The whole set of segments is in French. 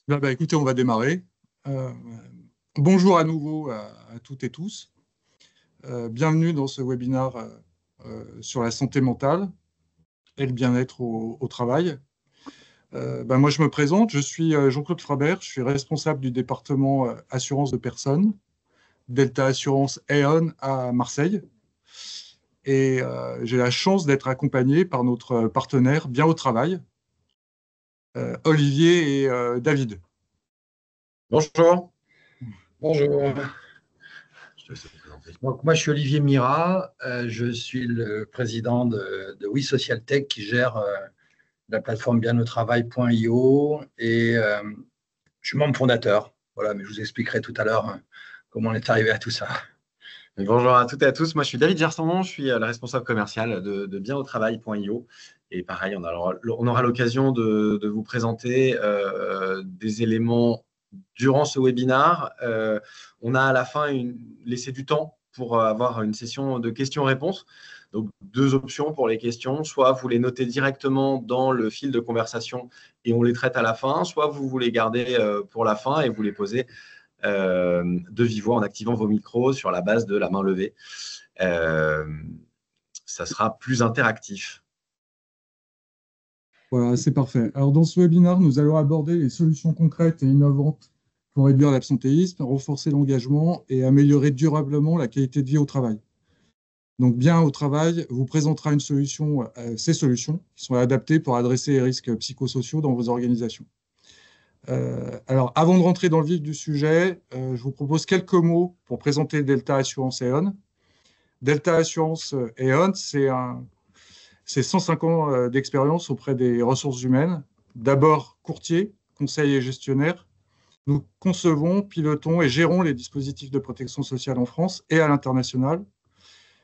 Écoutez, on va démarrer. Euh, Bonjour à nouveau à toutes et tous. Bienvenue dans ce webinaire sur la santé mentale et le bien-être au travail. Moi, je me présente, je suis Jean-Claude Frabert, je suis responsable du département assurance de personnes, Delta Assurance Aon à Marseille. Et j'ai la chance d'être accompagné par notre partenaire Bien au Travail, Olivier et David. Bonjour. Bonjour. Je te laisse te présenter. Donc, moi, je suis Olivier Mira. Je suis le président de We Social Tech qui gère la plateforme bienautravail.io et je suis membre fondateur. Voilà, mais je vous expliquerai tout à l'heure comment on est arrivé à tout ça. Bonjour à toutes et à tous, moi je suis David Gerson, je suis le responsable commercial de bienautravail.io et pareil, on aura l'occasion de vous présenter des éléments durant ce webinaire. On a à la fin laissé du temps pour avoir une session de questions-réponses. Donc deux options pour les questions, soit vous les notez directement dans le fil de conversation et on les traite à la fin, soit vous les gardez pour la fin et vous les posez de vive voix en activant vos micros sur la base de la main levée. Ça sera plus interactif. Voilà, c'est parfait. Alors, dans ce webinaire, nous allons aborder les solutions concrètes et innovantes pour réduire l'absentéisme, renforcer l'engagement et améliorer durablement la qualité de vie au travail. Donc, Bien au travail vous présentera ces solutions qui sont adaptées pour adresser les risques psychosociaux dans vos organisations. Alors, avant de rentrer dans le vif du sujet, je vous propose quelques mots pour présenter Delta Assurance Aon. Delta Assurance Aon, c'est 105 ans d'expérience auprès des ressources humaines. D'abord courtier, conseil et gestionnaire. Nous concevons, pilotons et gérons les dispositifs de protection sociale en France et à l'international.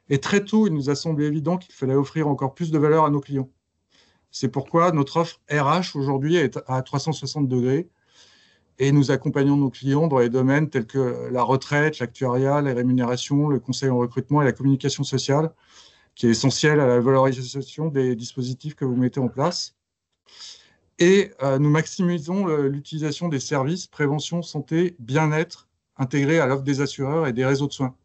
Et très tôt, il nous a semblé évident qu'il fallait offrir encore plus de valeur à nos clients. C'est pourquoi notre offre RH aujourd'hui est à 360 degrés et nous accompagnons nos clients dans les domaines tels que la retraite, l'actuariat, les rémunérations, le conseil en recrutement et la communication sociale, qui est essentiel à la valorisation des dispositifs que vous mettez en place. Et nous maximisons l'utilisation des services prévention, santé, bien-être intégrés à l'offre des assureurs et des réseaux de soins.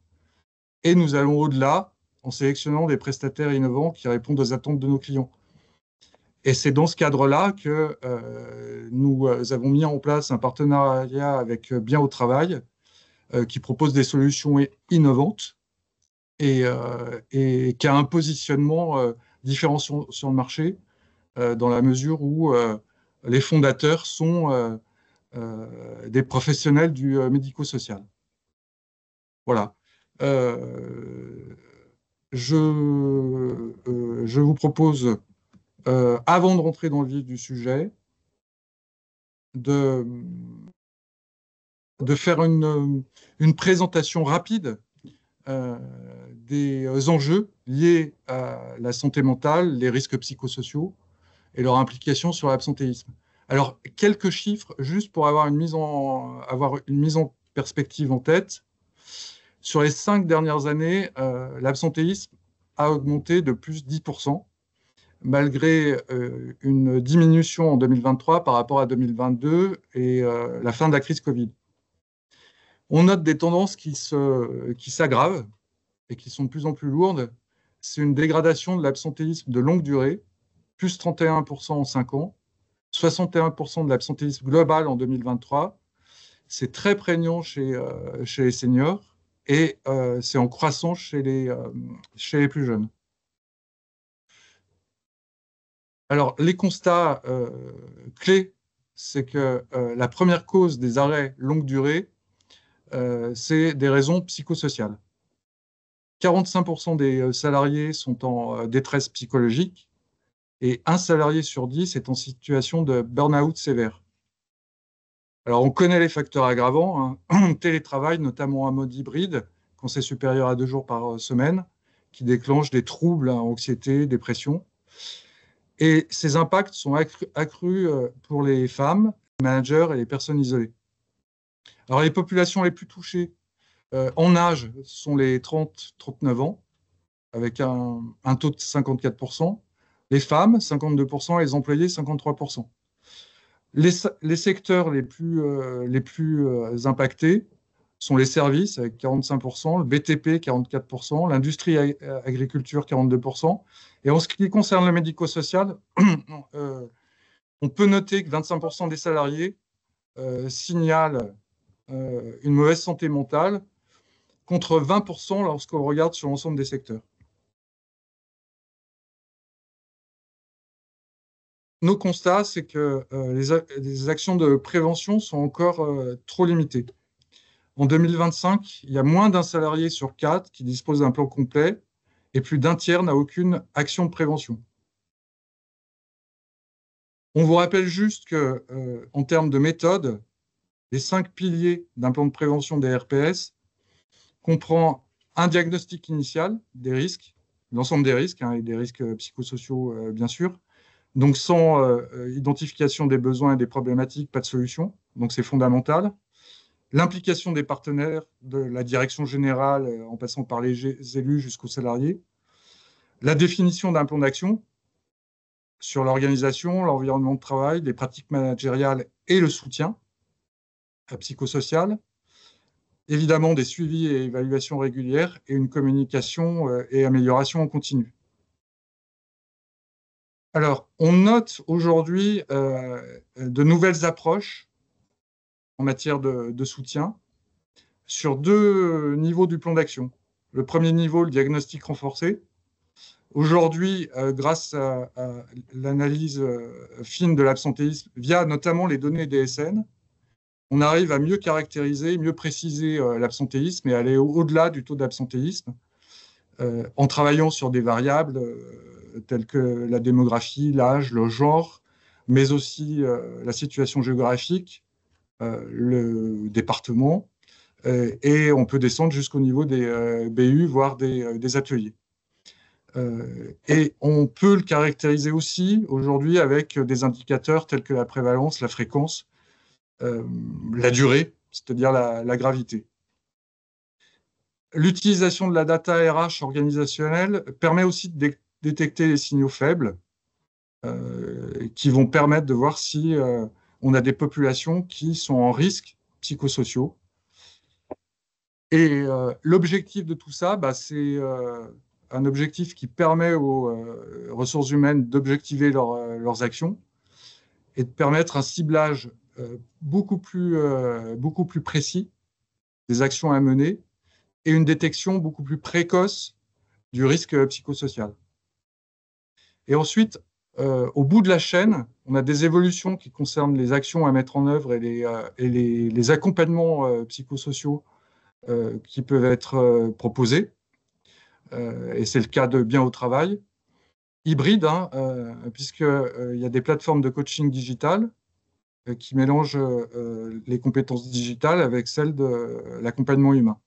Et nous allons au-delà en sélectionnant des prestataires innovants qui répondent aux attentes de nos clients. Et c'est dans ce cadre-là que nous avons mis en place un partenariat avec Bien au Travail qui propose des solutions innovantes et qui a un positionnement différent sur le marché dans la mesure où les fondateurs sont des professionnels du médico-social. Voilà. Euh, je vous propose, avant de rentrer dans le vif du sujet, de, de faire une présentation rapide des enjeux liés à la santé mentale, les risques psychosociaux et leur implication sur l'absentéisme. Alors, quelques chiffres, juste pour avoir une mise en perspective en tête. Sur les 5 dernières années, l'absentéisme a augmenté de plus de 10%, malgré une diminution en 2023 par rapport à 2022 et la fin de la crise Covid. On note des tendances qui s'aggravent et qui sont de plus en plus lourdes. C'est une dégradation de l'absentéisme de longue durée, plus 31% en 5 ans, 61% de l'absentéisme global en 2023. C'est très prégnant chez les seniors et c'est en croissance chez les plus jeunes. Alors, les constats clés, c'est que la première cause des arrêts longue durée, c'est des raisons psychosociales. 45% des salariés sont en détresse psychologique et un salarié sur 10 est en situation de burn-out sévère. Alors, on connaît les facteurs aggravants, hein. Télétravail, notamment en mode hybride, quand c'est supérieur à 2 jours par semaine, qui déclenche des troubles, hein, anxiété, dépression. Et ces impacts sont accrus pour les femmes, les managers et les personnes isolées. Alors, les populations les plus touchées en âge sont les 30-39 ans, avec un taux de 54%. Les femmes, 52%, et les employés, 53%. Les secteurs les plus impactés sont les services avec 45%, le BTP 44%, l'industrie agriculture 42%. Et en ce qui concerne le médico-social, on peut noter que 25% des salariés signalent une mauvaise santé mentale contre 20% lorsqu'on regarde sur l'ensemble des secteurs. Nos constats, c'est que les actions de prévention sont encore trop limitées. En 2025, il y a moins d'un salarié sur 4 qui dispose d'un plan complet et plus d'un tiers n'a aucune action de prévention. On vous rappelle juste que, en termes de méthode, les 5 piliers d'un plan de prévention des RPS comprend un diagnostic initial des risques, l'ensemble des risques, et des risques psychosociaux, bien sûr. Donc, sans identification des besoins et des problématiques, pas de solution. Donc, c'est fondamental. L'implication des partenaires, de la direction générale, en passant par les élus jusqu'aux salariés. La définition d'un plan d'action sur l'organisation, l'environnement de travail, les pratiques managériales et le soutien psychosocial. Évidemment, des suivis et évaluations régulières et une communication et amélioration en continu. Alors, on note aujourd'hui de nouvelles approches en matière de soutien sur 2 niveaux du plan d'action. Le premier niveau, le diagnostic renforcé. Aujourd'hui, grâce à l'analyse fine de l'absentéisme, via notamment les données DSN, on arrive à mieux caractériser, mieux préciser l'absentéisme et aller au-delà du taux d'absentéisme en travaillant sur des variables telles que la démographie, l'âge, le genre, mais aussi la situation géographique, le département, et on peut descendre jusqu'au niveau des BU, voire des ateliers. Et on peut le caractériser aussi aujourd'hui avec des indicateurs tels que la prévalence, la fréquence, la durée, c'est-à-dire la gravité. L'utilisation de la data RH organisationnelle permet aussi de détecter les signaux faibles qui vont permettre de voir si on a des populations qui sont en risque psychosociaux. Et l'objectif de tout ça, c'est un objectif qui permet aux ressources humaines d'objectiver leurs actions et de permettre un ciblage beaucoup plus précis des actions à mener et une détection beaucoup plus précoce du risque psychosocial. Et ensuite, au bout de la chaîne, on a des évolutions qui concernent les actions à mettre en œuvre et les accompagnements psychosociaux qui peuvent être proposés. Et c'est le cas de Bien au travail. Hybride, puisqu'il y a des plateformes de coaching digital qui mélangent les compétences digitales avec celles de l'accompagnement humain.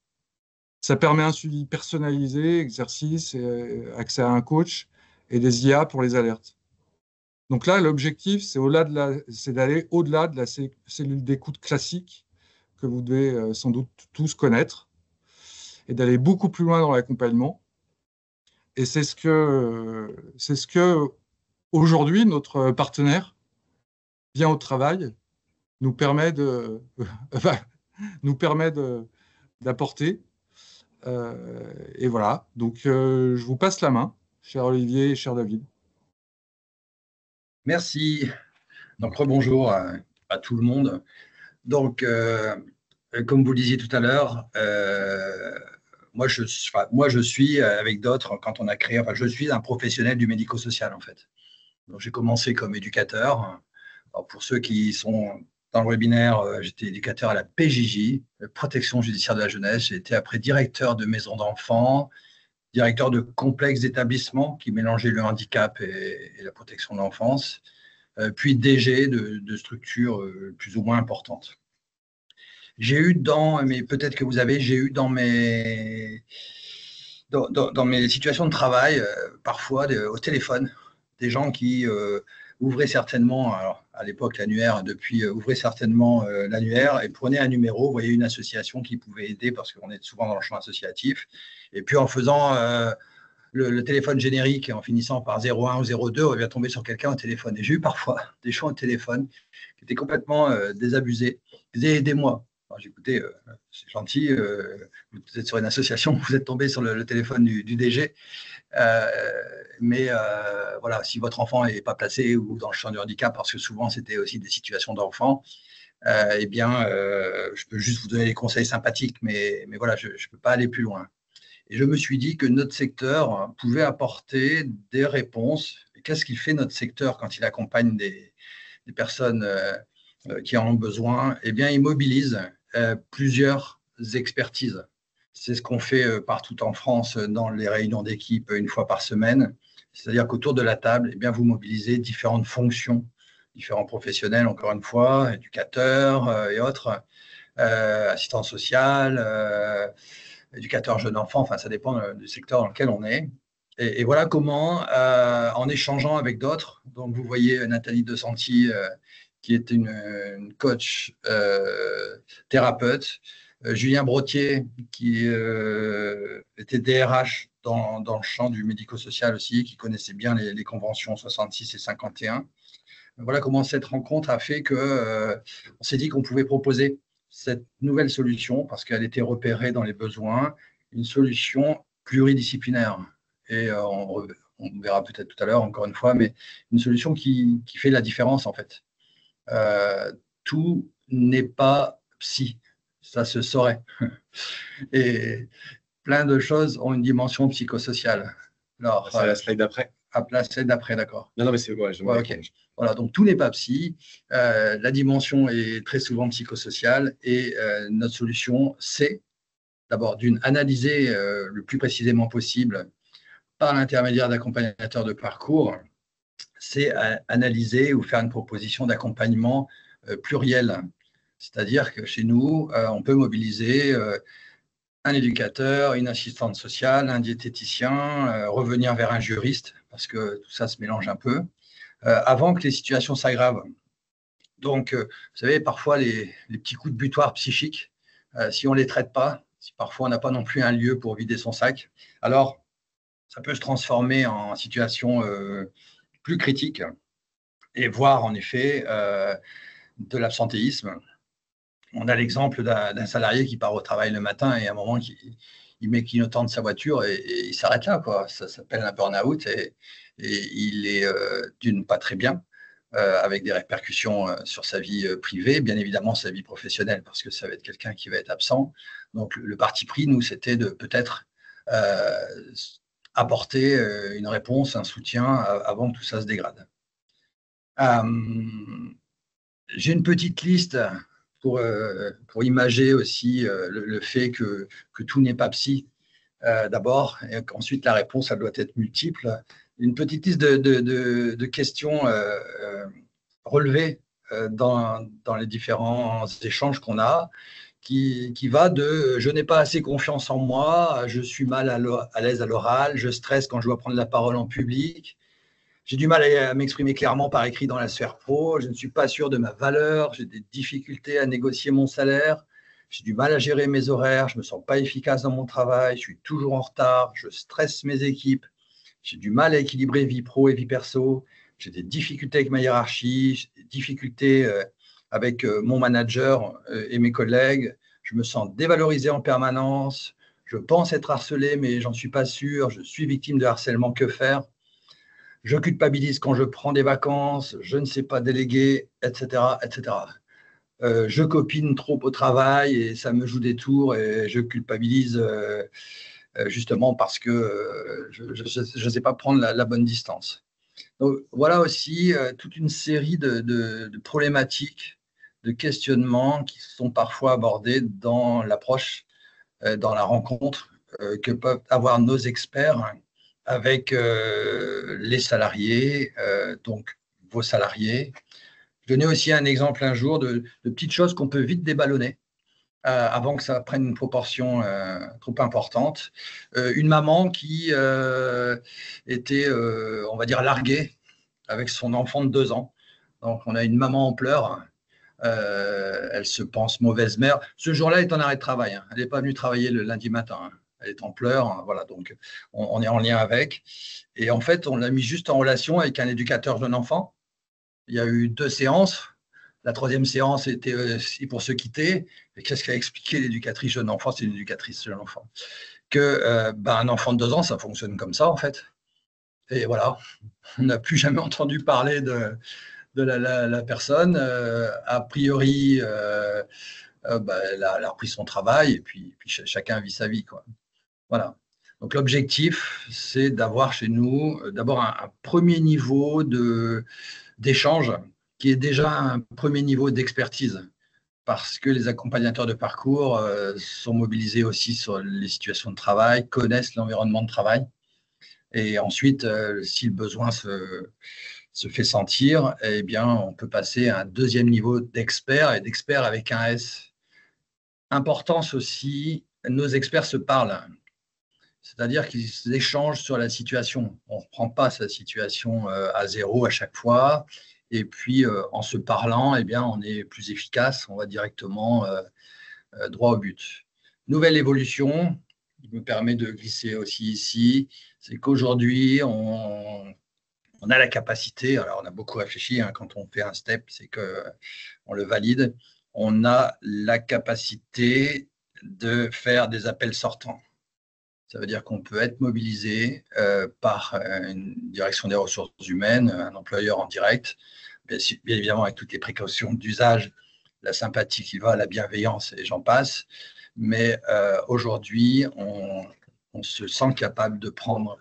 Ça permet un suivi personnalisé, exercice, accès à un coach et des IA pour les alertes. Donc là, l'objectif, c'est d'aller au-delà de la cellule d'écoute classique que vous devez sans doute tous connaître et d'aller beaucoup plus loin dans l'accompagnement. Et c'est ce que aujourd'hui, notre partenaire, Bien au travail, nous permet d'apporter. Et voilà, donc je vous passe la main, cher Olivier et cher David. Merci. Donc, rebonjour à tout le monde. Donc, comme vous le disiez tout à l'heure, moi, je suis avec d'autres, quand on a créé, je suis un professionnel du médico-social, en fait. Donc, j'ai commencé comme éducateur. Alors, pour ceux qui sont dans le webinaire, j'étais éducateur à la PJJ, Protection judiciaire de la jeunesse. J'ai été après directeur de maison d'enfants, directeur de complexes d'établissements qui mélangeaient le handicap et la protection de l'enfance, puis DG de structures plus ou moins importantes. J'ai eu dans mes situations de travail, parfois au téléphone, des gens qui ouvraient certainement, alors à l'époque l'annuaire, depuis ouvraient certainement l'annuaire et prenaient un numéro, voyaient une association qui pouvait aider parce qu'on est souvent dans le champ associatif, et puis en faisant le téléphone générique en finissant par 01 ou 02, on vient tomber sur quelqu'un au téléphone. Et j'ai eu parfois des gens au téléphone qui étaient complètement désabusés. Ils disaient, aidez-moi. J'ai écouté, c'est gentil, vous êtes sur une association, vous êtes tombé sur le téléphone du DG. Mais voilà, si votre enfant n'est pas placé ou dans le champ du handicap, parce que souvent c'était aussi des situations d'enfants, eh bien, je peux juste vous donner des conseils sympathiques, mais voilà, je ne peux pas aller plus loin. Et je me suis dit que notre secteur pouvait apporter des réponses. Qu'est-ce qu'il fait notre secteur quand il accompagne des personnes qui en ont besoin? Eh bien, il mobilise plusieurs expertises. C'est ce qu'on fait partout en France dans les réunions d'équipe une fois par semaine. C'est-à-dire qu'autour de la table, eh bien, vous mobilisez différentes fonctions, différents professionnels, encore une fois, éducateurs et autres, assistants sociaux, éducateurs jeunes enfants, enfin, ça dépend du secteur dans lequel on est. Et voilà comment, en échangeant avec d'autres, donc vous voyez Nathalie De Santi, qui est une coach thérapeute, Julien Brottier, qui était DRH dans le champ du médico-social aussi, qui connaissait bien les conventions 66 et 51. Voilà comment cette rencontre a fait qu'on s'est dit qu'on pouvait proposer cette nouvelle solution, parce qu'elle était repérée dans les besoins, une solution pluridisciplinaire. Et on verra peut-être tout à l'heure, encore une fois, mais une solution qui fait la différence, en fait. Tout n'est pas psy, ça se saurait. Et plein de choses ont une dimension psychosociale. Alors, c'est la slide d'après. La slide d'après, d'accord. Non, mais c'est ouais, okay. Voilà, donc tout n'est pas psy. La dimension est très souvent psychosociale et notre solution, c'est d'abord analyser le plus précisément possible par l'intermédiaire d'accompagnateurs de parcours, c'est analyser ou faire une proposition d'accompagnement pluriel. C'est-à-dire que chez nous, on peut mobiliser un éducateur, une assistante sociale, un diététicien, revenir vers un juriste, parce que tout ça se mélange un peu, avant que les situations s'aggravent. Donc, vous savez, parfois, les petits coups de butoir psychiques, si on ne les traite pas, si parfois on n'a pas non plus un lieu pour vider son sac, alors ça peut se transformer en situation plus critique et voire en effet de l'absentéisme. On a l'exemple d'un salarié qui part au travail le matin et à un moment, il met le clignotant de sa voiture et il s'arrête là, quoi. Ça s'appelle un burn-out et il est d'une pas très bien, avec des répercussions sur sa vie privée, bien évidemment sa vie professionnelle, parce que ça va être quelqu'un qui va être absent. Donc le parti pris, nous, c'était de peut-être apporter une réponse, un soutien avant que tout ça se dégrade. J'ai une petite liste pour imager aussi le fait que tout n'est pas psy d'abord, et qu'ensuite la réponse, elle doit être multiple. Une petite liste de questions relevées dans les différents échanges qu'on a, qui va de « je n'ai pas assez confiance en moi »,« je suis mal à l'aise à l'oral »,« je stresse quand je dois prendre la parole en public », j'ai du mal à m'exprimer clairement par écrit dans la sphère pro, je ne suis pas sûr de ma valeur, j'ai des difficultés à négocier mon salaire, j'ai du mal à gérer mes horaires, je ne me sens pas efficace dans mon travail, je suis toujours en retard, je stresse mes équipes, j'ai du mal à équilibrer vie pro et vie perso, j'ai des difficultés avec ma hiérarchie, j'ai des difficultés avec mon manager et mes collègues, je me sens dévalorisé en permanence, je pense être harcelé mais j'en suis pas sûr, je suis victime de harcèlement, que faire ? Je culpabilise quand je prends des vacances, je ne sais pas déléguer, etc., etc. Je copine trop au travail et ça me joue des tours et je culpabilise justement parce que je ne sais pas prendre la bonne distance. Donc, voilà aussi toute une série de problématiques, de questionnements qui sont parfois abordés dans l'approche, dans la rencontre que peuvent avoir nos experts avec les salariés, donc vos salariés. Je donnais aussi un exemple un jour de petites choses qu'on peut vite déballonner avant que ça prenne une proportion trop importante. Une maman qui était, on va dire, larguée avec son enfant de 2 ans. Donc, on a une maman en pleurs. Elle se pense mauvaise mère. Ce jour-là, elle est en arrêt de travail. Elle n'est pas venue travailler le lundi matin. elle est en pleurs. Voilà, donc on est en lien avec. Et en fait, on l'a mis juste en relation avec un éducateur jeune enfant. Il y a eu 2 séances. La 3e séance était aussi pour se quitter. Et qu'est-ce qu'a expliqué l'éducatrice jeune enfant? C'est une éducatrice jeune enfant. Que un enfant de 2 ans, ça fonctionne comme ça, en fait. Et voilà, on n'a plus jamais entendu parler de la personne. A priori, elle a repris son travail et puis chacun vit sa vie, quoi. Voilà. Donc l'objectif, c'est d'avoir chez nous d'abord un premier niveau d'échange qui est déjà un premier niveau d'expertise, parce que les accompagnateurs de parcours sont mobilisés aussi sur les situations de travail, connaissent l'environnement de travail. Et ensuite, si le besoin se fait sentir, eh bien, on peut passer à un 2e niveau d'expert, et d'expert avec un S. Importance aussi, nos experts se parlent. C'est-à-dire qu'ils échangent sur la situation. On ne reprend pas sa situation à zéro à chaque fois. Et puis, en se parlant, eh bien, on est plus efficace, on va directement droit au but. Nouvelle évolution, qui me permet de glisser aussi ici, c'est qu'aujourd'hui, on a la capacité, alors on a beaucoup réfléchi, quand on fait un step, c'est qu'on le valide, on a la capacité de faire des appels sortants. Ça veut dire qu'on peut être mobilisé par une direction des ressources humaines, un employeur en direct, bien évidemment avec toutes les précautions d'usage, la sympathie qui va, la bienveillance et j'en passe. Mais aujourd'hui, on se sent capable de prendre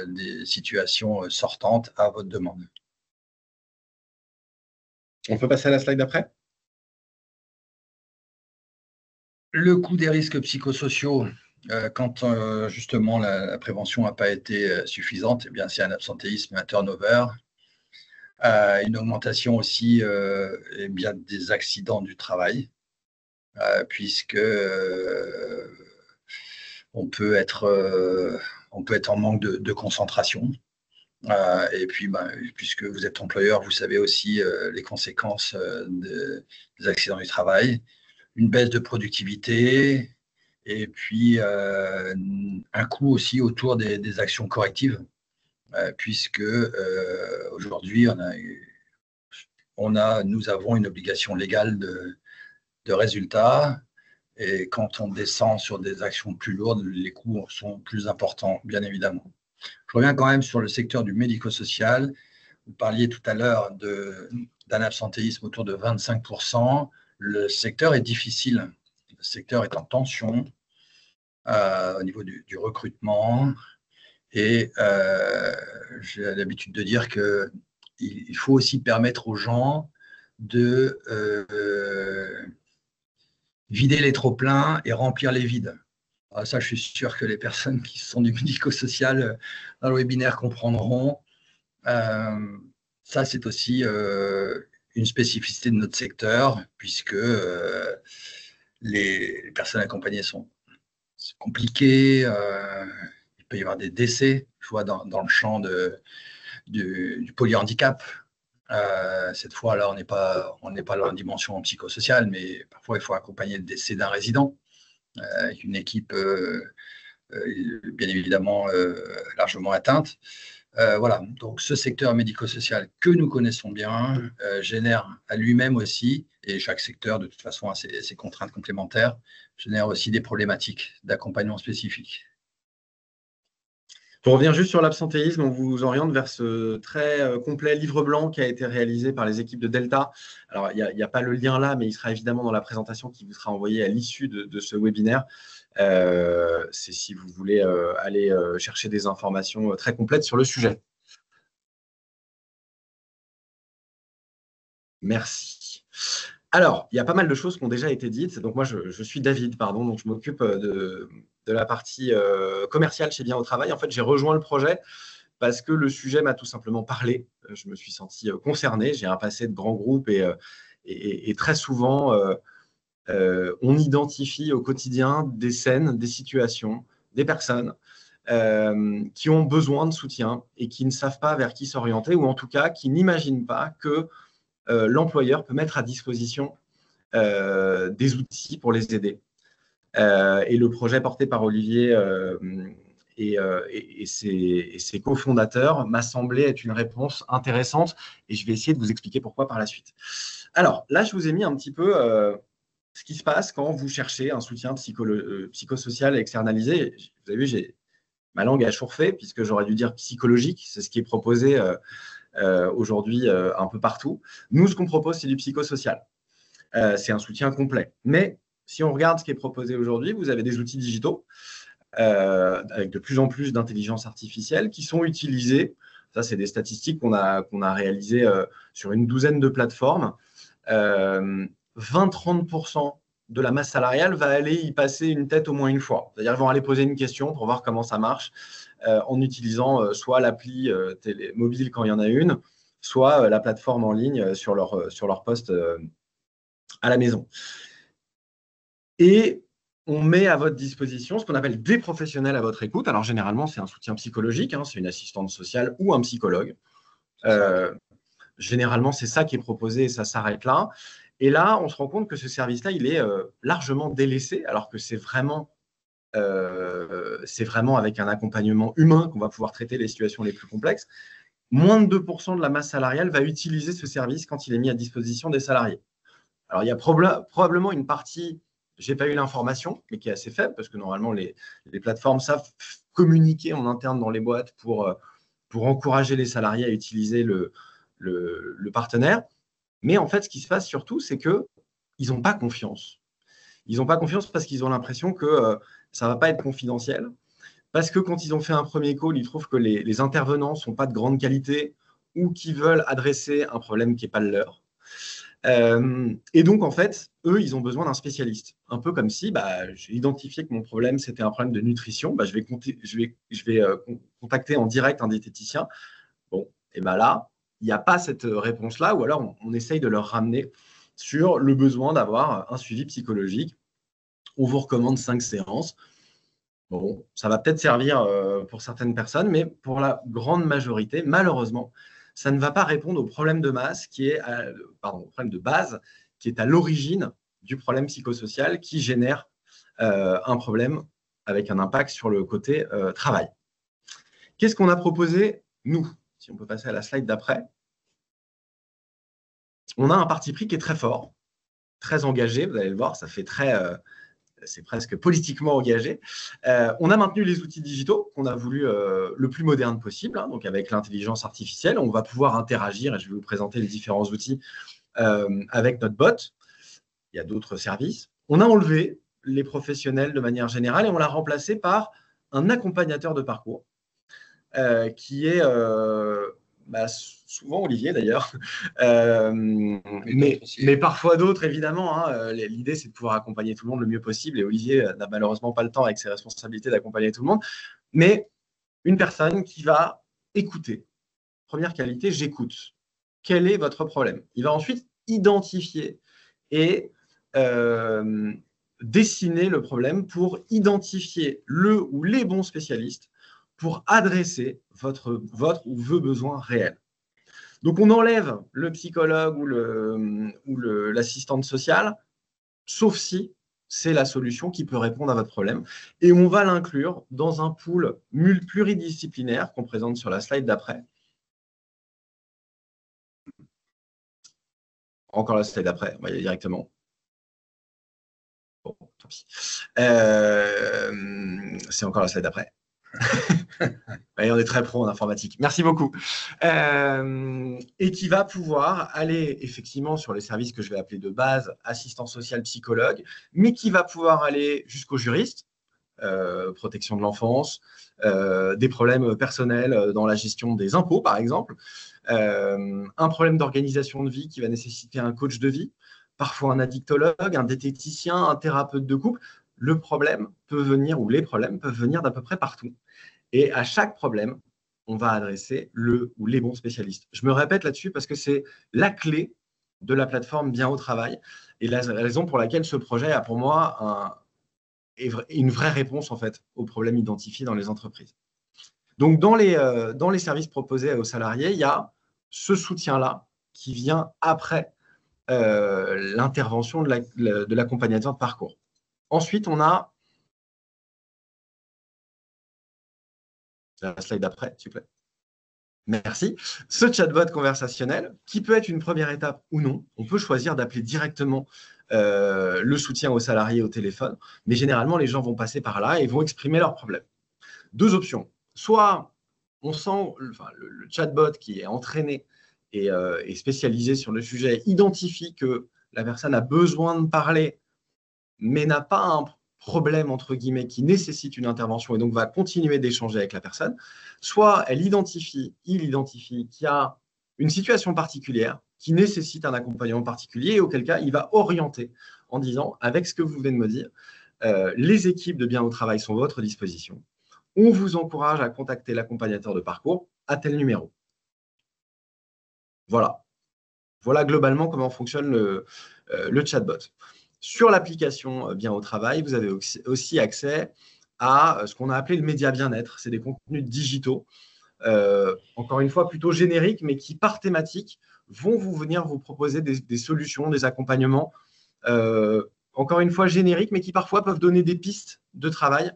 des situations sortantes à votre demande. On peut passer à la slide d'après? Le coût des risques psychosociaux, quand justement la prévention n'a pas été suffisante, eh bien, c'est un absentéisme, un turnover, une augmentation aussi eh bien, des accidents du travail, puisque on peut être en manque de concentration. Et puis, puisque vous êtes employeur, vous savez aussi les conséquences des accidents du travail, une baisse de productivité, et puis un coût aussi autour des actions correctives, puisque aujourd'hui, nous avons une obligation légale de résultat, et quand on descend sur des actions plus lourdes, les coûts sont plus importants, bien évidemment. Je reviens quand même sur le secteur du médico-social. Vous parliez tout à l'heure d'un absentéisme autour de 25%. Le secteur est difficile. Le secteur est en tension au niveau du recrutement. Et j'ai l'habitude de dire qu'il faut aussi permettre aux gens de vider les trop-pleins et remplir les vides. Alors ça, je suis sûr que les personnes qui sont du médico-social dans le webinaire comprendront. Ça, c'est aussi une spécificité de notre secteur, puisque les personnes accompagnées c'est compliqué. Il peut y avoir des décès, je vois, dans le champ du polyhandicap. Cette fois, là, on n'est pas dans la dimension psychosociale, mais parfois, il faut accompagner le décès d'un résident avec une équipe, bien évidemment, largement atteinte. Voilà, donc ce secteur médico-social que nous connaissons bien génère à lui-même aussi, et chaque secteur, de toute façon, a ses contraintes complémentaires, génère aussi des problématiques d'accompagnement spécifiques. Pour revenir juste sur l'absentéisme, on vous oriente vers ce très complet livre blanc qui a été réalisé par les équipes de Delta. Alors, il n'y a pas le lien là, mais il sera évidemment dans la présentation qui vous sera envoyée à l'issue de ce webinaire. C'est si vous voulez aller chercher des informations très complètes sur le sujet. Merci. Alors, il y a pas mal de choses qui ont déjà été dites. Donc, moi, je suis David, pardon, donc je m'occupe de la partie commerciale chez Bien au Travail. En fait, j'ai rejoint le projet parce que le sujet m'a tout simplement parlé. Je me suis senti concerné. J'ai un passé de grand groupe et très souvent, on identifie au quotidien des scènes, des situations, des personnes qui ont besoin de soutien et qui ne savent pas vers qui s'orienter, ou en tout cas qui n'imaginent pas que l'employeur peut mettre à disposition des outils pour les aider. Et le projet porté par Olivier et ses cofondateurs m'a semblé être une réponse intéressante et je vais essayer de vous expliquer pourquoi par la suite. Alors là, je vous ai mis un petit peu ce qui se passe quand vous cherchez un soutien psychosocial externalisé. Vous avez vu, j'ai ma langue a chauffé puisque j'aurais dû dire psychologique. C'est ce qui est proposé aujourd'hui un peu partout. Nous, ce qu'on propose, c'est du psychosocial. C'est un soutien complet. Mais si on regarde ce qui est proposé aujourd'hui, vous avez des outils digitaux avec de plus en plus d'intelligence artificielle qui sont utilisés. Ça, c'est des statistiques qu'on a réalisées sur une douzaine de plateformes. 20-30% de la masse salariale va aller y passer une tête au moins une fois. C'est-à-dire qu'ils vont aller poser une question pour voir comment ça marche en utilisant soit l'appli mobile quand il y en a une, soit la plateforme en ligne sur leur poste à la maison. Et on met à votre disposition ce qu'on appelle des professionnels à votre écoute. Alors, généralement, c'est un soutien psychologique, c'est une assistante sociale ou un psychologue. Généralement, c'est ça qui est proposé et ça s'arrête là. Et là, on se rend compte que ce service-là, il est largement délaissé, alors que c'est vraiment avec un accompagnement humain qu'on va pouvoir traiter les situations les plus complexes. Moins de 2% de la masse salariale va utiliser ce service quand il est mis à disposition des salariés. Alors, il y a probablement une partie, je n'ai pas eu l'information, mais qui est assez faible, parce que normalement, les plateformes savent communiquer en interne dans les boîtes pour encourager les salariés à utiliser le partenaire. Mais en fait, ce qui se passe surtout, c'est qu'ils n'ont pas confiance. Ils n'ont pas confiance parce qu'ils ont l'impression que ça ne va pas être confidentiel. Parce que quand ils ont fait un premier call, ils trouvent que les intervenants ne sont pas de grande qualité ou qu'ils veulent adresser un problème qui n'est pas le leur. Et donc, en fait, eux, ils ont besoin d'un spécialiste. Un peu comme si j'ai identifié que mon problème, c'était un problème de nutrition. Je vais contacter en direct un diététicien. Bon, et là, il n'y a pas cette réponse-là, ou alors on essaye de leur ramener sur le besoin d'avoir un suivi psychologique. On vous recommande 5 séances. Bon, ça va peut-être servir pour certaines personnes, mais pour la grande majorité, malheureusement, ça ne va pas répondre au problème de masse au problème de base qui est à l'origine du problème psychosocial qui génère un problème avec un impact sur le côté travail. Qu'est-ce qu'on a proposé, nous? Si on peut passer à la slide d'après. On a un parti pris qui est très fort, très engagé, vous allez le voir, ça fait c'est presque politiquement engagé. On a maintenu les outils digitaux qu'on a voulu le plus moderne possible, donc avec l'intelligence artificielle, on va pouvoir interagir, et je vais vous présenter les différents outils avec notre bot. Il y a d'autres services. On a enlevé les professionnels de manière générale et on l'a remplacé par un accompagnateur de parcours qui est souvent Olivier d'ailleurs, mais parfois d'autres évidemment. L'idée c'est de pouvoir accompagner tout le monde le mieux possible et Olivier n'a malheureusement pas le temps avec ses responsabilités d'accompagner tout le monde, mais une personne qui va écouter. Première qualité, j'écoute. Quel est votre problème? Il va ensuite identifier et dessiner le problème pour identifier le ou les bons spécialistes pour adresser votre ou vos besoins réels. Donc, on enlève le psychologue ou l'assistante sociale, sauf si c'est la solution qui peut répondre à votre problème. Et on va l'inclure dans un pool pluridisciplinaire qu'on présente sur la slide d'après. Encore la slide d'après, on va y aller directement. Bon, tant pis. C'est encore la slide d'après. On est très pro en informatique. Merci beaucoup. Et qui va pouvoir aller effectivement sur les services que je vais appeler de base, assistant social, psychologue, mais qui va pouvoir aller jusqu'au juriste, protection de l'enfance, des problèmes personnels dans la gestion des impôts, par exemple, un problème d'organisation de vie qui va nécessiter un coach de vie, parfois un addictologue, un diététicien, un thérapeute de couple. Le problème peut venir, ou les problèmes peuvent venir d'à peu près partout. Et à chaque problème, on va adresser le ou les bons spécialistes. Je me répète là-dessus parce que c'est la clé de la plateforme Bien au Travail et la raison pour laquelle ce projet a pour moi une vraie réponse en fait aux problèmes identifiés dans les entreprises. Donc, dans les services proposés aux salariés, il y a ce soutien-là qui vient après l'intervention de l'accompagnateur de parcours. Ensuite, on a la slide d'après, s'il vous plaît. Merci. Ce chatbot conversationnel, qui peut être une première étape ou non, on peut choisir d'appeler directement le soutien aux salariés au téléphone, mais généralement, les gens vont passer par là et vont exprimer leurs problèmes. Deux options. Soit on sent, le chatbot qui est entraîné et spécialisé sur le sujet identifie que la personne a besoin de parler, mais n'a pas un problème, entre guillemets, qui nécessite une intervention et donc va continuer d'échanger avec la personne. Soit il identifie qu'il y a une situation particulière qui nécessite un accompagnement particulier et auquel cas, il va orienter en disant, avec ce que vous venez de me dire, les équipes de bien au travail sont à votre disposition. On vous encourage à contacter l'accompagnateur de parcours à tel numéro. Voilà. Voilà globalement comment fonctionne le chatbot. Sur l'application Bien au travail, vous avez aussi accès à ce qu'on a appelé le média bien-être. C'est des contenus digitaux, encore une fois plutôt génériques, mais qui par thématique vont venir vous proposer des solutions, des accompagnements, encore une fois génériques, mais qui parfois peuvent donner des pistes de travail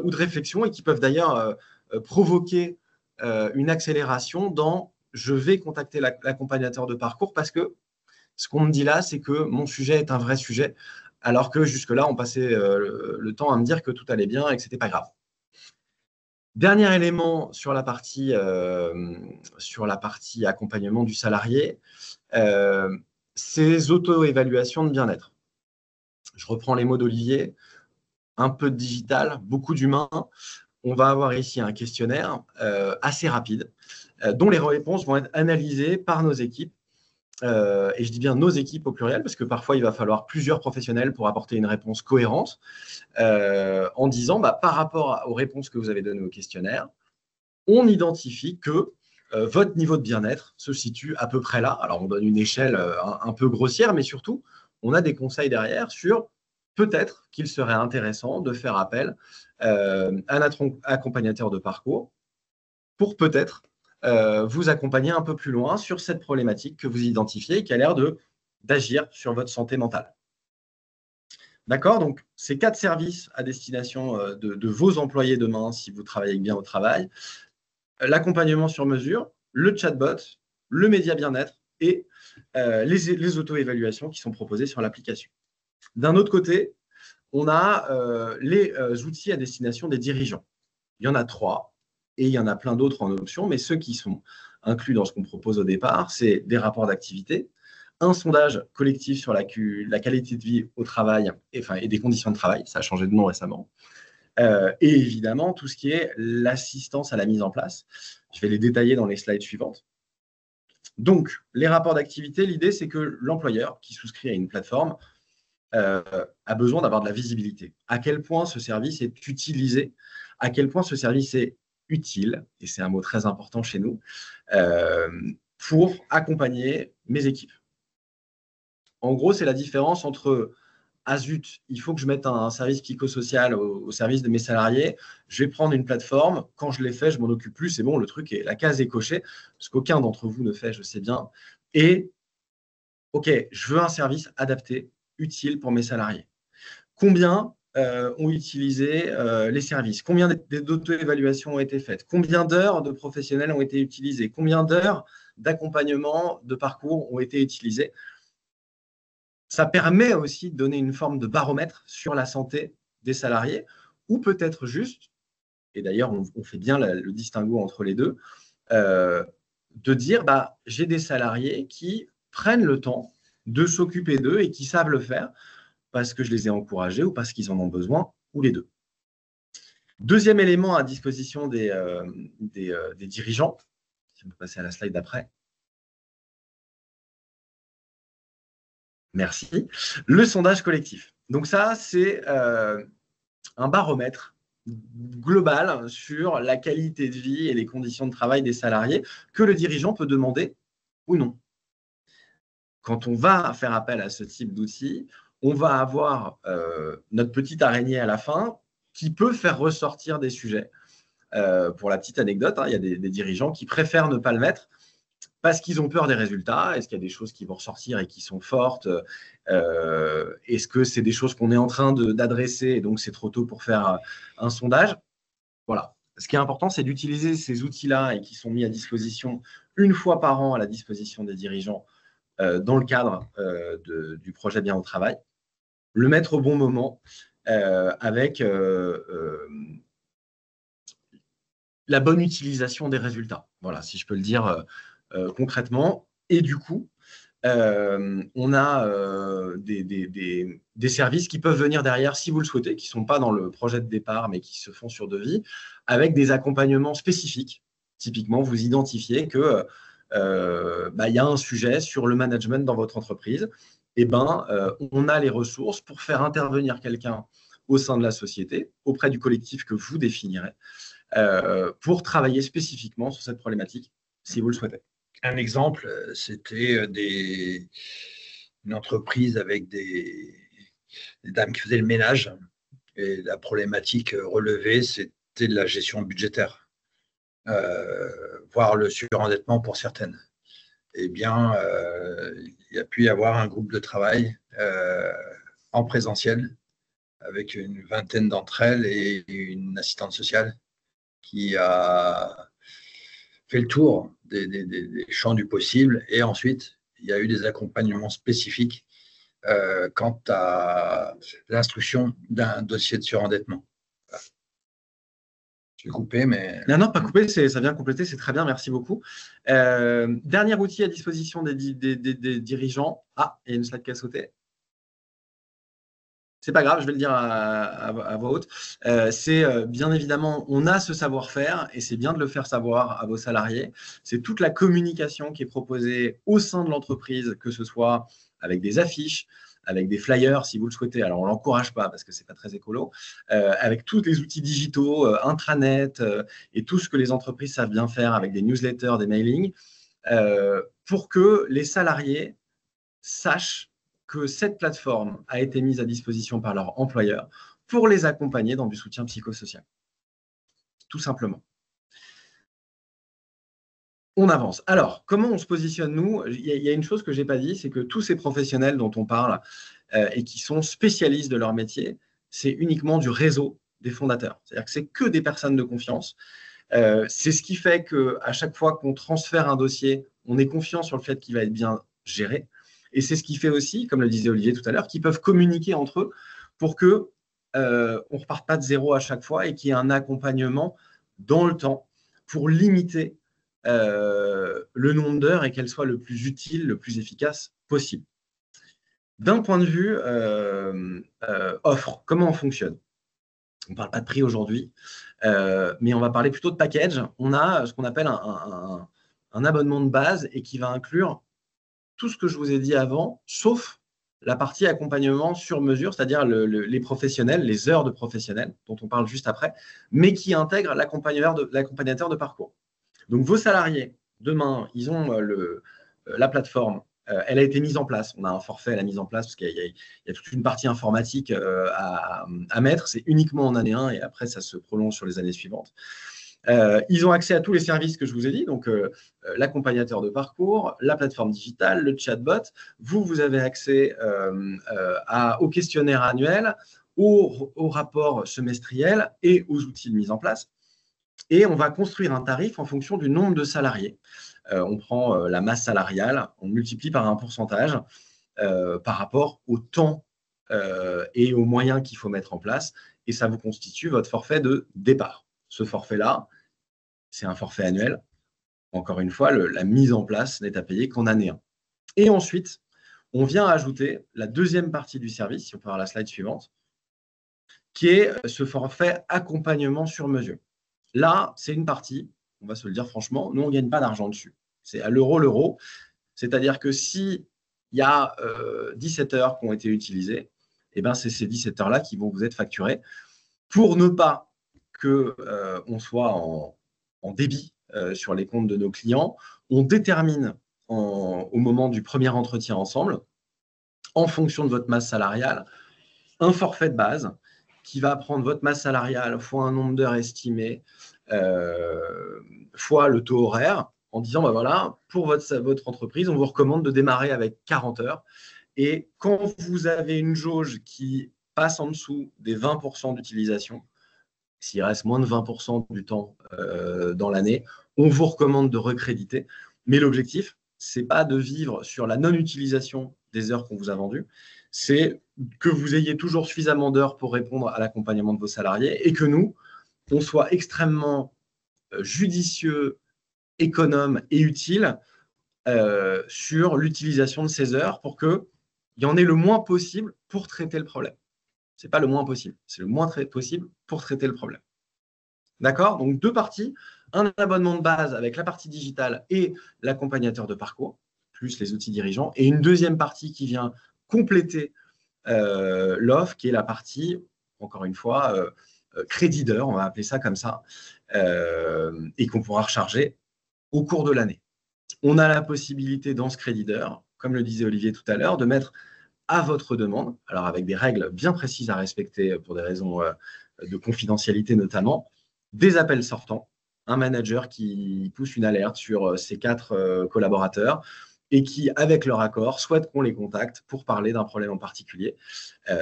ou de réflexion et qui peuvent d'ailleurs provoquer une accélération dans « je vais contacter l'accompagnateur de parcours » parce que ce qu'on me dit là, c'est que mon sujet est un vrai sujet, alors que jusque-là, on passait le temps à me dire que tout allait bien et que ce n'était pas grave. Dernier élément sur la partie accompagnement du salarié, ces auto-évaluations de bien-être. Je reprends les mots d'Olivier, un peu de digital, beaucoup d'humain. On va avoir ici un questionnaire assez rapide, dont les réponses vont être analysées par nos équipes. Et je dis bien nos équipes au pluriel, parce que parfois, il va falloir plusieurs professionnels pour apporter une réponse cohérente, en disant, par rapport aux réponses que vous avez données au questionnaire, on identifie que votre niveau de bien-être se situe à peu près là. Alors, on donne une échelle un peu grossière, mais surtout, on a des conseils derrière sur peut-être qu'il serait intéressant de faire appel à un accompagnateur de parcours pour peut-être vous accompagner un peu plus loin sur cette problématique que vous identifiez et qui a l'air d'agir sur votre santé mentale. D'accord? Donc, ces 4 services à destination de vos employés demain, si vous travaillez bien au travail, l'accompagnement sur mesure, le chatbot, le média bien-être et les auto-évaluations qui sont proposées sur l'application. D'un autre côté, on a les outils à destination des dirigeants. Il y en a 3. Et il y en a plein d'autres en option, mais ceux qui sont inclus dans ce qu'on propose au départ, c'est des rapports d'activité, un sondage collectif sur la qualité de vie au travail et des conditions de travail, ça a changé de nom récemment, et évidemment tout ce qui est l'assistance à la mise en place. Je vais les détailler dans les slides suivantes. Donc, les rapports d'activité, l'idée, c'est que l'employeur qui souscrit à une plateforme a besoin d'avoir de la visibilité. À quel point ce service est utilisé, à quel point ce service est utile, et c'est un mot très important chez nous, pour accompagner mes équipes. En gros, c'est la différence entre « Ah zut, il faut que je mette un service psychosocial au service de mes salariés, je vais prendre une plateforme, quand je l'ai fait, je m'en occupe plus, c'est bon, la case est cochée, ce qu'aucun d'entre vous ne fait, je sais bien, et ok, je veux un service adapté, utile pour mes salariés. » Combien ont utilisé les services? Combien d'auto-évaluations ont été faites? Combien d'heures de professionnels ont été utilisés? Combien d'heures d'accompagnement, de parcours ont été utilisés? Ça permet aussi de donner une forme de baromètre sur la santé des salariés, ou peut-être juste, et d'ailleurs on fait bien le distinguo entre les deux, de dire j'ai des salariés qui prennent le temps de s'occuper d'eux et qui savent le faire, parce que je les ai encouragés ou parce qu'ils en ont besoin, ou les deux. Deuxième élément à disposition des dirigeants, si on peut passer à la slide d'après. Merci. Le sondage collectif. Donc ça, c'est un baromètre global sur la qualité de vie et les conditions de travail des salariés que le dirigeant peut demander ou non. Quand on va faire appel à ce type d'outils, on va avoir notre petite araignée à la fin qui peut faire ressortir des sujets. Pour la petite anecdote, il y a des dirigeants qui préfèrent ne pas le mettre parce qu'ils ont peur des résultats. Est-ce qu'il y a des choses qui vont ressortir et qui sont fortes? Est-ce que c'est des choses qu'on est en train d'adresser et donc c'est trop tôt pour faire un sondage? Voilà. Ce qui est important, c'est d'utiliser ces outils-là et qui sont mis à disposition une fois par an à la disposition des dirigeants dans le cadre du projet Bien au travail. Le mettre au bon moment avec la bonne utilisation des résultats. Voilà, si je peux le dire concrètement. Et du coup, on a des services qui peuvent venir derrière, si vous le souhaitez, qui ne sont pas dans le projet de départ, mais qui se font sur devis, avec des accompagnements spécifiques. Typiquement, vous identifiez que y a un sujet sur le management dans votre entreprise. On a les ressources pour faire intervenir quelqu'un au sein de la société, auprès du collectif que vous définirez, pour travailler spécifiquement sur cette problématique, si vous le souhaitez. Un exemple, c'était une entreprise avec des dames qui faisaient le ménage. Et la problématique relevée, c'était de la gestion budgétaire, voire le surendettement pour certaines. Eh bien, il y a pu y avoir un groupe de travail en présentiel avec une vingtaine d'entre elles et une assistante sociale qui a fait le tour des champs du possible. Et ensuite, il y a eu des accompagnements spécifiques quant à l'instruction d'un dossier de surendettement. Voilà. Je vais couper, mais… Non, pas couper, ça vient compléter, c'est très bien, merci beaucoup. Dernier outil à disposition des dirigeants. Ah, il y a une slide qui a sauté. C'est pas grave, je vais le dire à voix haute. C'est bien évidemment, on a ce savoir-faire et c'est bien de le faire savoir à vos salariés. C'est toute la communication qui est proposée au sein de l'entreprise, que ce soit avec des affiches, avec des flyers si vous le souhaitez. Alors, on ne l'encourage pas parce que ce n'est pas très écolo. Avec tous les outils digitaux, intranet et tout ce que les entreprises savent bien faire avec des newsletters, des mailings, pour que les salariés sachent que cette plateforme a été mise à disposition par leur employeur pour les accompagner dans du soutien psychosocial. Tout simplement. On avance. Alors, comment on se positionne, nous? Il y a une chose que je n'ai pas dit, c'est que tous ces professionnels dont on parle et qui sont spécialistes de leur métier, c'est uniquement du réseau des fondateurs. C'est-à-dire que ce n'est que des personnes de confiance. C'est ce qui fait qu'à chaque fois qu'on transfère un dossier, on est confiant sur le fait qu'il va être bien géré. Et c'est ce qui fait aussi, comme le disait Olivier tout à l'heure, qu'ils peuvent communiquer entre eux pour qu'on ne reparte pas de zéro à chaque fois et qu'il y ait un accompagnement dans le temps pour limiter le nombre d'heures et qu'elle soit le plus utile, le plus efficace possible. D'un point de vue offre, comment on fonctionne? On ne parle pas de prix aujourd'hui, mais on va parler plutôt de package. On a ce qu'on appelle un abonnement de base et qui va inclure tout ce que je vous ai dit avant, sauf la partie accompagnement sur mesure, c'est-à-dire les professionnels, les heures de professionnels, dont on parle juste après, mais qui intègrent l'accompagnateur de parcours. Donc, vos salariés, demain, ils ont la plateforme. Elle a été mise en place. On a un forfait à la mise en place parce qu'il y a toute une partie informatique à mettre. C'est uniquement en année 1 et après, ça se prolonge sur les années suivantes. Ils ont accès à tous les services que je vous ai dit, donc l'accompagnateur de parcours, la plateforme digitale, le chatbot. Vous avez accès au questionnaire annuel, au rapport semestriel et aux outils de mise en place. Et on va construire un tarif en fonction du nombre de salariés. On prend la masse salariale, on multiplie par un pourcentage par rapport au temps et aux moyens qu'il faut mettre en place. Et ça vous constitue votre forfait de départ. Ce forfait-là, c'est un forfait annuel. Encore une fois, la mise en place n'est à payer qu'en année 1. Et ensuite, on vient ajouter la deuxième partie du service, si on peut voir la slide suivante, qui est ce forfait accompagnement sur mesure. Là, c'est une partie, on va se le dire franchement, nous, on ne gagne pas d'argent dessus. C'est à l'euro. C'est-à-dire que s'il y a 17 heures qui ont été utilisées, eh ben, c'est ces 17 heures-là qui vont vous être facturées pour ne pas qu'on soit en débit sur les comptes de nos clients. On détermine au moment du premier entretien ensemble, en fonction de votre masse salariale, un forfait de base qui va prendre votre masse salariale fois un nombre d'heures estimé, fois le taux horaire, en disant, bah voilà, pour votre entreprise, on vous recommande de démarrer avec 40 heures. Et quand vous avez une jauge qui passe en dessous des 20% d'utilisation, s'il reste moins de 20% du temps dans l'année, on vous recommande de recréditer. Mais l'objectif, ce n'est pas de vivre sur la non-utilisation des heures qu'on vous a vendues, c'est que vous ayez toujours suffisamment d'heures pour répondre à l'accompagnement de vos salariés et que nous, on soit extrêmement judicieux, économe et utile sur l'utilisation de ces heures pour qu'il y en ait le moins possible pour traiter le problème. Ce n'est pas le moins possible, c'est le moins possible pour traiter le problème. D'accord? Donc, 2 parties, un abonnement de base avec la partie digitale et l'accompagnateur de parcours, plus les outils dirigeants, et une deuxième partie qui vient compléter l'offre, qui est la partie, encore une fois, crédit d'heure, on va appeler ça comme ça, et qu'on pourra recharger au cours de l'année. On a la possibilité dans ce crédit d'heure, comme le disait Olivier tout à l'heure, de mettre à votre demande, alors avec des règles bien précises à respecter pour des raisons de confidentialité notamment, des appels sortants, un manager qui pousse une alerte sur ses 4 collaborateurs et qui, avec leur accord, souhaite qu'on les contacte pour parler d'un problème en particulier.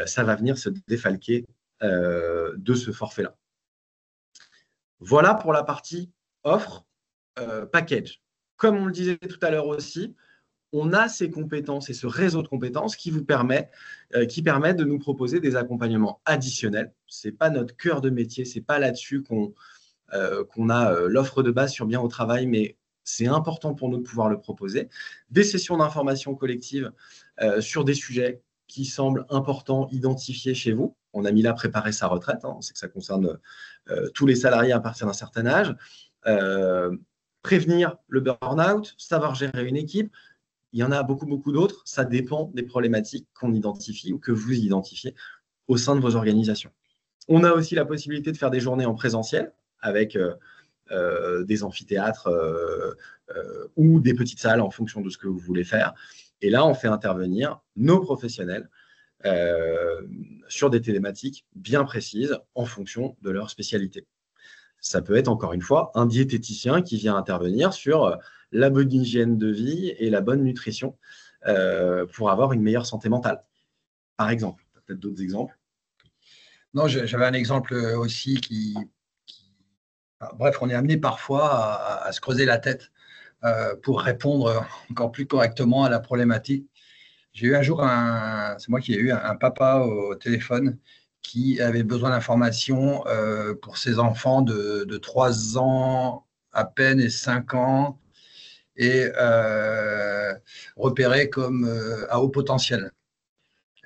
Ça va venir se défalquer de ce forfait-là. Voilà pour la partie offre package. Comme on le disait tout à l'heure aussi, on a ces compétences et ce réseau de compétences qui permet de nous proposer des accompagnements additionnels. Ce n'est pas notre cœur de métier, ce n'est pas là-dessus qu'on a l'offre de base sur Bien au travail, mais c'est important pour nous de pouvoir le proposer. Des sessions d'information collective sur des sujets qui semblent importants, identifiés chez vous. On a mis là préparer sa retraite, on sait que ça concerne tous les salariés à partir d'un certain âge. Prévenir le burn-out, savoir gérer une équipe. Il y en a beaucoup, beaucoup d'autres. Ça dépend des problématiques qu'on identifie ou que vous identifiez au sein de vos organisations. On a aussi la possibilité de faire des journées en présentiel avec des amphithéâtres ou des petites salles en fonction de ce que vous voulez faire. Et là, on fait intervenir nos professionnels sur des thématiques bien précises en fonction de leur spécialité. Ça peut être, encore une fois, un diététicien qui vient intervenir sur la bonne hygiène de vie et la bonne nutrition pour avoir une meilleure santé mentale, par exemple. Peut-être d'autres exemples. Non, j'avais un exemple aussi bref, on est amené parfois à se creuser la tête pour répondre encore plus correctement à la problématique. J'ai eu un jour, c'est moi qui ai eu un papa au téléphone qui avait besoin d'informations pour ses enfants de 3 ans à peine et 5 ans et repérés comme à haut potentiel.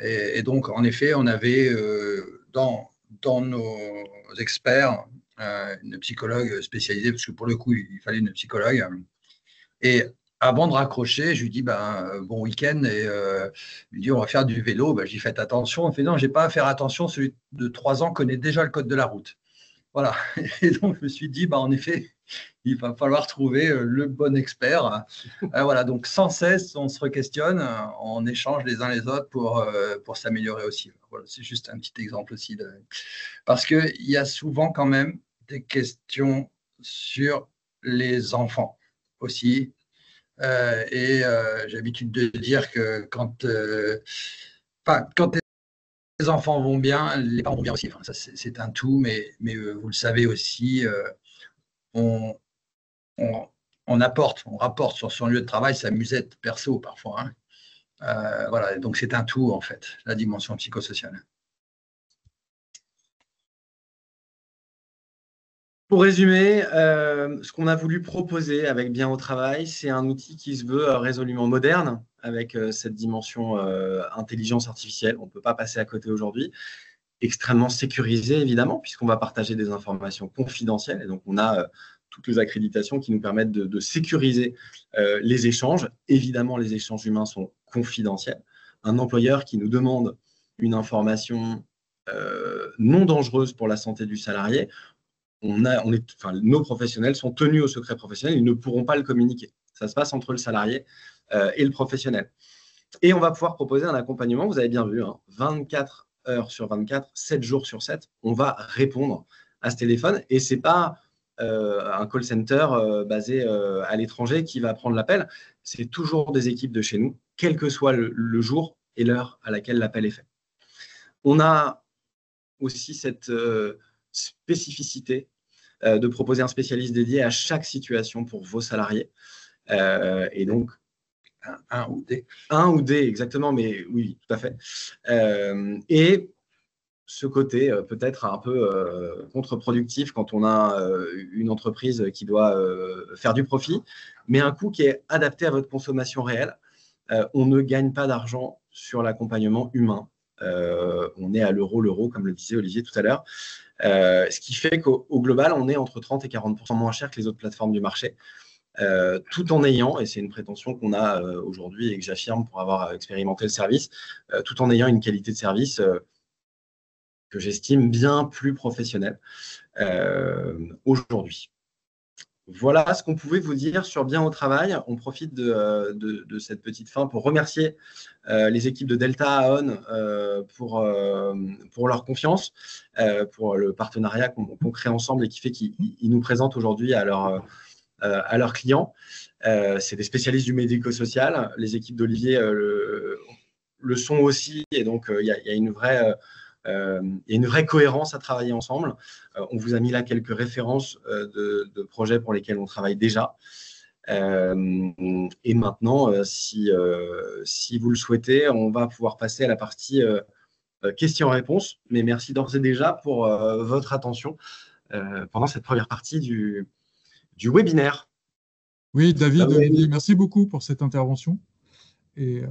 Et donc, en effet, on avait dans nos experts une psychologue spécialisée, parce que pour le coup, il fallait une psychologue. Et avant de raccrocher, je lui dis bon week-end et je lui dis on va faire du vélo. Je lui dis faites attention. Il fait non, j'ai pas à faire attention. Celui de 3 ans connaît déjà le code de la route. Voilà. Et donc je me suis dit en effet, il va falloir trouver le bon expert. Voilà. Donc sans cesse, on se re-questionne, on échange les uns les autres pour s'améliorer aussi. Voilà, c'est juste un petit exemple aussi parce que il y a souvent quand même des questions sur les enfants aussi. J'ai l'habitude de dire que quand les enfants vont bien, les parents vont bien aussi. Enfin, ça, c'est un tout, mais vous le savez aussi, on rapporte sur son lieu de travail sa musette perso parfois. Voilà, donc c'est un tout en fait, la dimension psychosociale. Pour résumer, ce qu'on a voulu proposer avec Bien au travail, c'est un outil qui se veut résolument moderne avec cette dimension intelligence artificielle. On ne peut pas passer à côté aujourd'hui. Extrêmement sécurisé, évidemment, puisqu'on va partager des informations confidentielles. Et donc, on a toutes les accréditations qui nous permettent de sécuriser les échanges. Évidemment, les échanges humains sont confidentiels. Un employeur qui nous demande une information non dangereuse pour la santé du salarié, nos professionnels sont tenus au secret professionnel, ils ne pourront pas le communiquer. Ça se passe entre le salarié et le professionnel. Et on va pouvoir proposer un accompagnement, vous avez bien vu, 24 heures sur 24, 7 jours sur 7, on va répondre à ce téléphone. Et ce n'est pas un call center basé à l'étranger qui va prendre l'appel. C'est toujours des équipes de chez nous, quel que soit le jour et l'heure à laquelle l'appel est fait. On a aussi cette spécificité de proposer un spécialiste dédié à chaque situation pour vos salariés. Et donc, Un ou des, exactement, mais oui, tout à fait. Et ce côté peut-être un peu contre-productif quand on a une entreprise qui doit faire du profit, mais un coût qui est adapté à votre consommation réelle. On ne gagne pas d'argent sur l'accompagnement humain. On est à l'euro, comme le disait Olivier tout à l'heure. Ce qui fait qu'au global, on est entre 30 et 40% moins cher que les autres plateformes du marché. Tout en ayant, et c'est une prétention qu'on a aujourd'hui et que j'affirme pour avoir expérimenté le service, tout en ayant une qualité de service que j'estime bien plus professionnelle aujourd'hui. Voilà ce qu'on pouvait vous dire sur Bien au travail. On profite de cette petite fin pour remercier les équipes de Delta Aon pour leur confiance, pour le partenariat qu'on crée ensemble et qui fait qu'ils nous présentent aujourd'hui à leurs clients. C'est des spécialistes du médico-social. Les équipes d'Olivier le sont aussi, et donc il y a une vraie cohérence à travailler ensemble. On vous a mis là quelques références de projets pour lesquels on travaille déjà. Et maintenant, si vous le souhaitez, on va pouvoir passer à la partie questions-réponses. Mais merci d'ores et déjà pour votre attention pendant cette première partie du webinaire. Oui, David, Olivier, merci beaucoup pour cette intervention. Et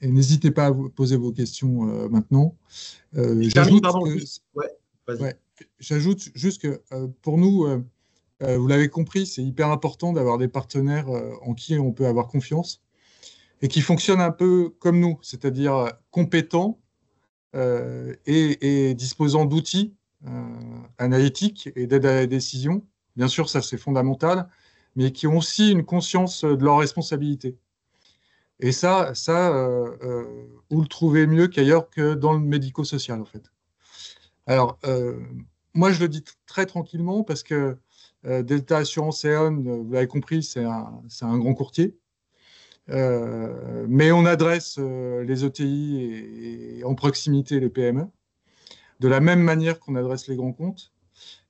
n'hésitez pas à poser vos questions maintenant. J'ajoute juste que pour nous, vous l'avez compris, c'est hyper important d'avoir des partenaires en qui on peut avoir confiance et qui fonctionnent un peu comme nous, c'est-à-dire compétents et disposant d'outils analytiques et d'aide à la décision. Bien sûr, ça c'est fondamental, mais qui ont aussi une conscience de leurs responsabilités. Et ça vous le trouvez mieux qu'ailleurs que dans le médico-social, en fait. Alors, moi, je le dis très tranquillement parce que Delta Assurance Aon, vous l'avez compris, c'est un grand courtier. Mais on adresse les ETI et en proximité les PME, de la même manière qu'on adresse les grands comptes,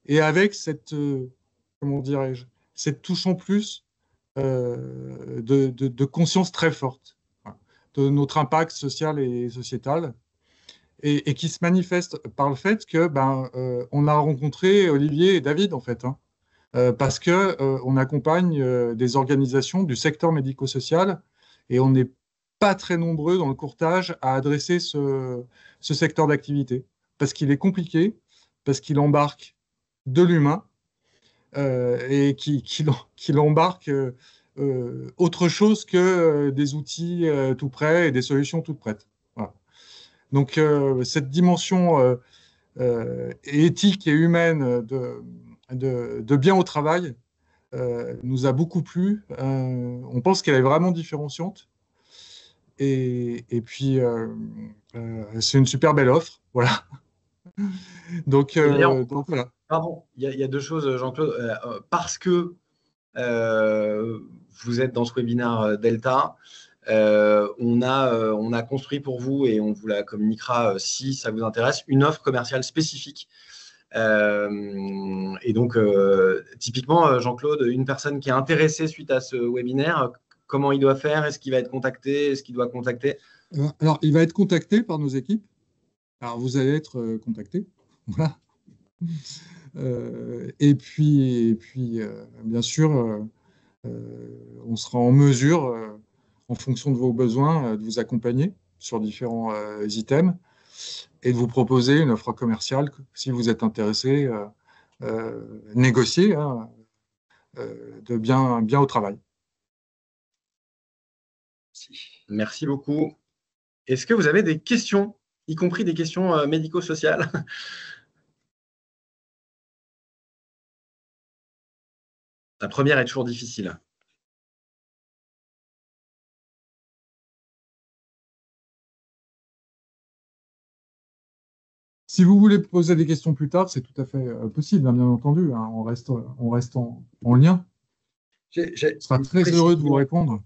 et avec cette, comment dirais-je, cette touche en plus de conscience très forte de notre impact social et sociétal, et qui se manifeste par le fait que on a rencontré Olivier et David, en fait, parce que on accompagne des organisations du secteur médico-social, et on n'est pas très nombreux dans le courtage à adresser ce secteur d'activité, parce qu'il est compliqué, parce qu'il embarque de l'humain, et qu'il embarque autre chose que des outils tout prêts et des solutions toutes prêtes. Voilà. Donc, cette dimension éthique et humaine de bien au travail nous a beaucoup plu. On pense qu'elle est vraiment différenciante. Et puis, c'est une super belle offre. Voilà. Donc voilà. Pardon, il y a deux choses, Jean-Claude. Parce que vous êtes dans ce webinaire Delta, on a construit pour vous, et on vous la communiquera si ça vous intéresse, une offre commerciale spécifique. Et donc, typiquement, Jean-Claude, une personne qui est intéressée suite à ce webinaire, comment il doit faire? Est-ce qu'il va être contacté? Est-ce qu'il doit contacter? Alors, il va être contacté par nos équipes. Alors, vous allez être contacté. Voilà. Et puis bien sûr, on sera en mesure, en fonction de vos besoins, de vous accompagner sur différents items et de vous proposer une offre commerciale si vous êtes intéressé, négocier de bien au travail. Merci beaucoup. Est-ce que vous avez des questions, y compris des questions médico-sociales? La première est toujours difficile. Si vous voulez poser des questions plus tard, c'est tout à fait possible, hein, bien entendu. Hein, on reste en lien. On sera très heureux de vous répondre.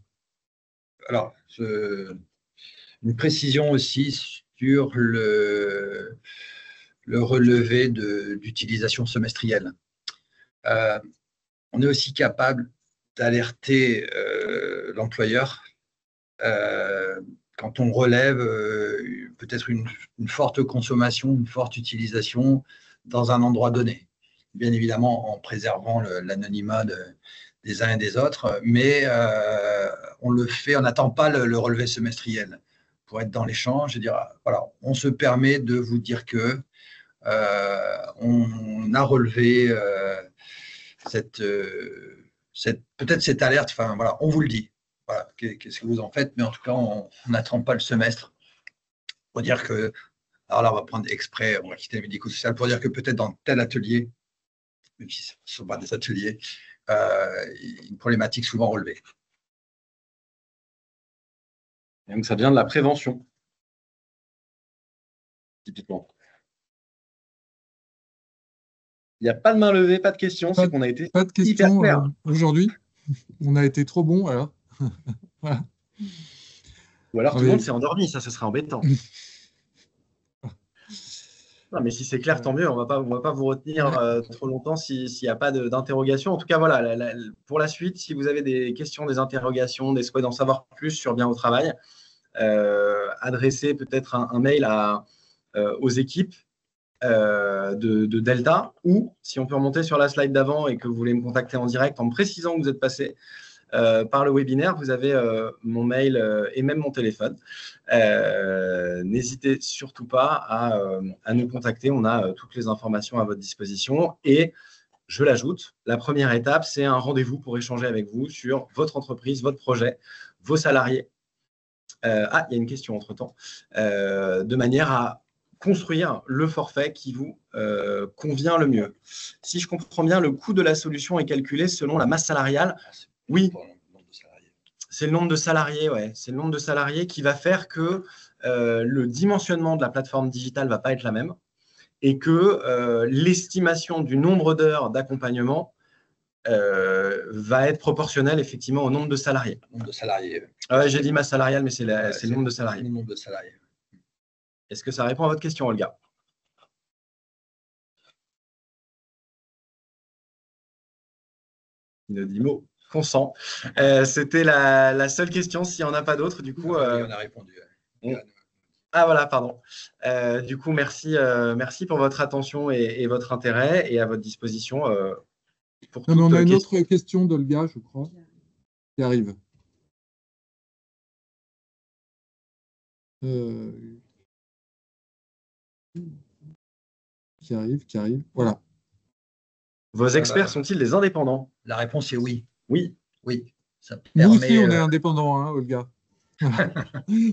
Alors, une précision aussi sur le relevé d'utilisation semestrielle. On est aussi capable d'alerter l'employeur quand on relève peut-être une forte consommation, une forte utilisation dans un endroit donné. Bien évidemment, en préservant l'anonymat des uns et des autres, mais on le fait, on n'attend pas le relevé semestriel pour être dans l'échange et dire, voilà, on se permet de vous dire que on a relevé peut-être cette alerte, enfin voilà, on vous le dit. Voilà, qu'est-ce que vous en faites, mais en tout cas, on n'attend pas le semestre pour dire que, alors là, on va prendre exprès, on va quitter le médico-social pour dire que peut-être dans tel atelier, même si ce ne sont pas des ateliers, une problématique souvent relevée. Et donc, ça vient de la prévention, typiquement. Il n'y a pas de main levée, pas de questions, c'est qu'on a été pas de questions aujourd'hui. On a été trop bon, alors. Voilà. Ou alors tout le monde s'est endormi, ça, ce serait embêtant. Non, mais si c'est clair, tant mieux. On va pas vous retenir trop longtemps s'il n'y a pas d'interrogation. En tout cas, voilà, pour la suite, si vous avez des questions, des interrogations, des souhaits d'en savoir plus sur Bien au travail, adressez peut-être un mail aux équipes de Delta, ou si on peut remonter sur la slide d'avant et que vous voulez me contacter en direct en me précisant que vous êtes passé par le webinaire, vous avez mon mail et même mon téléphone. N'hésitez surtout pas à nous contacter. On a toutes les informations à votre disposition. Et je l'ajoute, la première étape, c'est un rendez-vous pour échanger avec vous sur votre entreprise, votre projet, vos salariés. Il y a une question entre-temps. De manière à construire le forfait qui vous convient le mieux. Si je comprends bien, le coût de la solution est calculé selon la masse salariale. Oui, c'est le nombre de salariés, ouais. C'est le nombre de salariés qui va faire que le dimensionnement de la plateforme digitale ne va pas être la même et que l'estimation du nombre d'heures d'accompagnement va être proportionnelle effectivement au nombre de salariés. Nombre de salariés. J'ai dit masse salariale, mais c'est le nombre de salariés. Le nombre de salariés. Est-ce que ça répond à votre question, Olga? Il dit mot. Consent. C'était la seule question. S'il n'y en a pas d'autres, du coup. On a répondu. Ah voilà, pardon. Du coup, merci pour votre attention et votre intérêt, et à votre disposition pour toute question. On a une autre question d'Olga, je crois, qui arrive. Qui arrive. Voilà. Vos experts sont-ils des indépendants? La réponse est oui. Oui. Oui. Ça permet, nous aussi, on est indépendants, hein, Olga.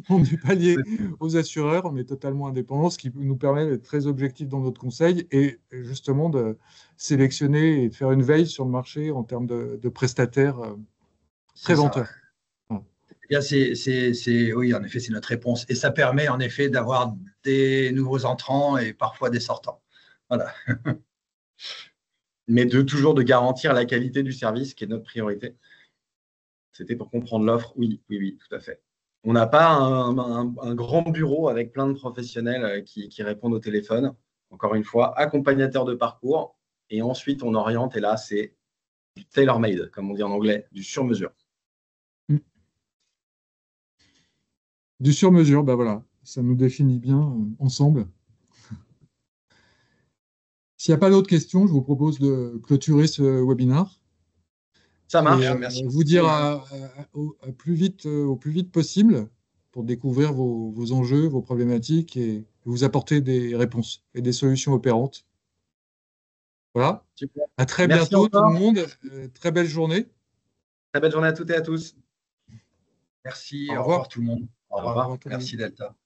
On n'est pas lié aux assureurs, on est totalement indépendants, ce qui nous permet d'être très objectifs dans notre conseil et justement de sélectionner et de faire une veille sur le marché en termes de prestataires préventeurs. Bien, oui, en effet, c'est notre réponse. Et ça permet en effet d'avoir des nouveaux entrants et parfois des sortants. Voilà. Mais toujours de garantir la qualité du service, qui est notre priorité. C'était pour comprendre l'offre. Oui, tout à fait. On n'a pas un grand bureau avec plein de professionnels qui répondent au téléphone. Encore une fois, accompagnateur de parcours. Et ensuite, on oriente. Et là, c'est du tailor-made, comme on dit en anglais, du sur-mesure. Du sur-mesure, ben voilà. Ça nous définit bien ensemble. S'il n'y a pas d'autres questions, je vous propose de clôturer ce webinaire. Ça marche. Et, merci. Vous dire au plus vite possible pour découvrir vos enjeux, vos problématiques et vous apporter des réponses et des solutions opérantes. Voilà. Super. À très bientôt encore. Tout le monde. Très belle journée. Très belle journée à toutes et à tous. Merci. Au revoir tout le monde. Au revoir. Merci Delta.